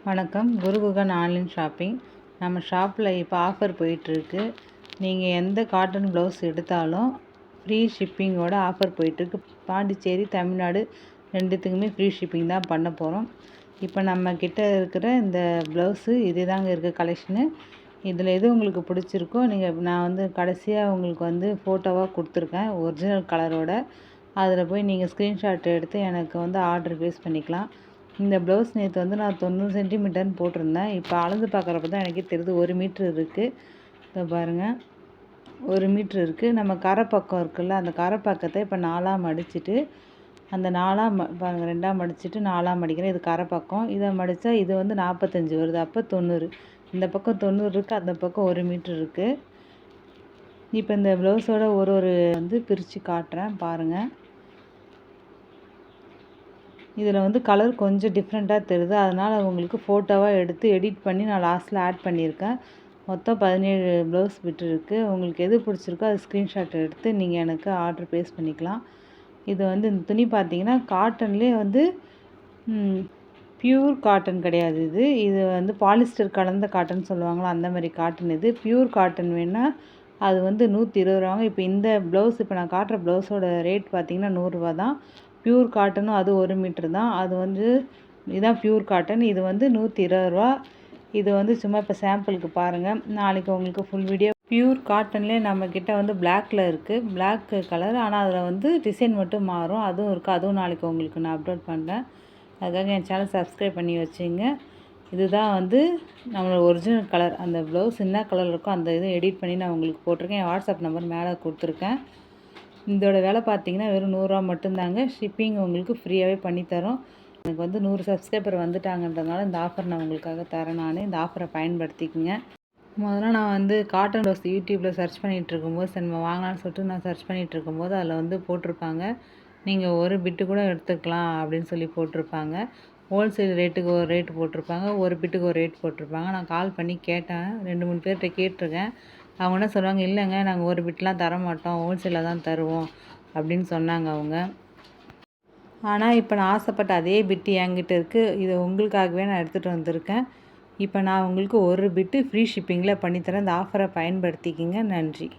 வணக்கம். குருகுகன் online shopping. நம்ம ஷாப்பில் இப்போ ஆஃபர் போயிட்டுருக்கு. நீங்கள் எந்த காட்டன் ப்ளவுஸ் எடுத்தாலும் ஃப்ரீ ஷிப்பிங்கோட ஆஃபர் போயிட்டுருக்கு. பாண்டிச்சேரி, தமிழ்நாடு ரெண்டுத்துக்குமே ஃப்ரீ ஷிப்பிங் தான் பண்ண போகிறோம். இப்போ நம்ம கிட்ட இருக்கிற இந்த ப்ளவுஸு இது தாங்க இருக்குது கலெக்ஷனு. இதில் எது உங்களுக்கு பிடிச்சிருக்கோ நான் கடைசியாக உங்களுக்கு ஃபோட்டோவாக கொடுத்துருக்கேன் ஒரிஜினல் கலரோட. அதில் போய் நீங்கள் ஸ்க்ரீன்ஷாட் எடுத்து எனக்கு ஆர்டர் ப்ளேஸ் பண்ணிக்கலாம். இந்த ப்ளவுஸ் நேற்று நான் 90 சென்டிமீட்டர்னு போட்டிருந்தேன். இப்போ அளந்து பார்க்குறப்ப தான் எனக்கே தெரியுது 1 மீட்ரு இருக்குது. இப்போ பாருங்கள், 1 மீட்ரு இருக்குது. நம்ம கரை பக்கம் இருக்குல்ல, அந்த கரை பக்கத்தை இப்போ 4ஆக மடிச்சுட்டு அந்த 4ஆக பாருங்கள், 2ஆக மடிச்சுட்டு 4ஆக மடிக்கிறேன். இது கரை பக்கம். இதை மடித்தா இது 45 வருது. அப்போ 90. இந்த பக்கம் 90 இருக்குது, அந்த பக்கம் 1 மீட்ரு இருக்குது. இப்போ இந்த ப்ளவுஸோட ஒரு பிரித்து காட்டுறேன் பாருங்கள். இதில் கலர் கொஞ்சம் டிஃப்ரெண்ட்டாக தெரியுது. அதனால் உங்களுக்கு ஃபோட்டோவாக எடுத்து எடிட் பண்ணி நான் லாஸ்ட்டில் ஆட் பண்ணியிருக்கேன். மொத்தம் 17 ப்ளவுஸ் விட்டுருக்கு. உங்களுக்கு எது பிடிச்சிருக்கோ அது ஸ்க்ரீன்ஷாட் எடுத்து நீங்கள் எனக்கு ஆர்டர் ப்ளேஸ் பண்ணிக்கலாம். இது இந்த துணி பார்த்தீங்கன்னா காட்டன்லேயே பியூர் காட்டன் கிடையாது. இது பாலிஸ்டர் கலந்த காட்டன் சொல்லுவாங்களா, அந்த மாதிரி காட்டன். இது பியூர் காட்டன் வேணால் அது 120 ரூபாங்க. இப்போ இந்த ப்ளவுஸ் இப்போ நான் காட்டுற ப்ளவுஸோட ரேட் பார்த்தீங்கன்னா 100 ரூபா தான். பியூர் காட்டனும் அது 1 மீட்ரு தான். அது இதுதான் பியூர் காட்டன். இது 120 ரூபா. இது சும்மா இப்போ சாம்பிளுக்கு பாருங்கள். நாளைக்கு உங்களுக்கு ஃபுல் வீடியோ. பியூர் காட்டன்லேயே நம்மக்கிட்ட பிளாக்கில் இருக்குது, பிளாக் கலர். ஆனால் அதில் டிசைன் மட்டும் மாறும். அதுவும் இருக்குது. அதுவும் நாளைக்கு உங்களுக்கு நான் அப்லோட் பண்ணுறேன். அதுக்காக என் சேனல் சப்ஸ்கிரைப் பண்ணி வச்சுங்க. இதுதான் நம்மளோட ஒரிஜினல் கலர். அந்த ப்ளவுஸ் என்ன கலர் இருக்கோ அந்த இதை எடிட் பண்ணி நான் உங்களுக்கு போட்டிருக்கேன். என் வாட்ஸ்அப் நம்பர் மேலே கொடுத்துருக்கேன். இதோட விலை பார்த்தீங்கன்னா வெறும் 100 ரூபா மட்டும்தாங்க. ஷிப்பிங் உங்களுக்கு ஃப்ரீயாகவே பண்ணித்தரோம். எனக்கு 100 சப்ஸ்கிரைபர் வந்துட்டாங்கன்றதுனால இந்த ஆஃபர் நான் உங்களுக்காக தரேன். இந்த ஆஃபரை பயன்படுத்திக்கங்க. முதல்ல நான் காட்டன் ப்ளவுஸ் யூடியூப்பில் சர்ச் பண்ணிகிட்டு இருக்கும்போது சரி நம்ம வாங்கலாம்னு சொல்லிட்டு நான் சர்ச் பண்ணிகிட்டு இருக்கும்போது அதில் போட்டிருப்பாங்க, நீங்கள் ஒரு பிட்டு கூட எடுத்துக்கலாம் அப்படின்னு சொல்லி போட்டிருப்பாங்க. ஹோல்சேல் ரேட்டுக்கு ஒரு ரேட்டு போட்டிருப்பாங்க, ஒரு பிட்டுக்கு ஒரு ரேட் போட்டிருப்பாங்க. நான் கால் பண்ணி கேட்டேன், 2-3 பேர்கிட்ட கேட்டிருக்கேன். அவங்க என்ன சொல்லுவாங்க, இல்லைங்க நாங்கள் ஒரு பிட்லாம் தர மாட்டோம், ஹோல்சேலில் தான் தருவோம் அப்படின்னு சொன்னாங்க அவங்க. ஆனால் இப்போ நான் ஆசைப்பட்ட அதே பிட்டு என்கிட்ட இருக்குது. இது உங்களுக்காகவே நான் எடுத்துகிட்டு வந்திருக்கேன். இப்போ நான் உங்களுக்கு ஒரு பிட்டு ஃப்ரீ ஷிப்பிங்கில் பண்ணித்தரேன். இந்த ஆஃபரை பயன்படுத்திக்கிங்க. நன்றி.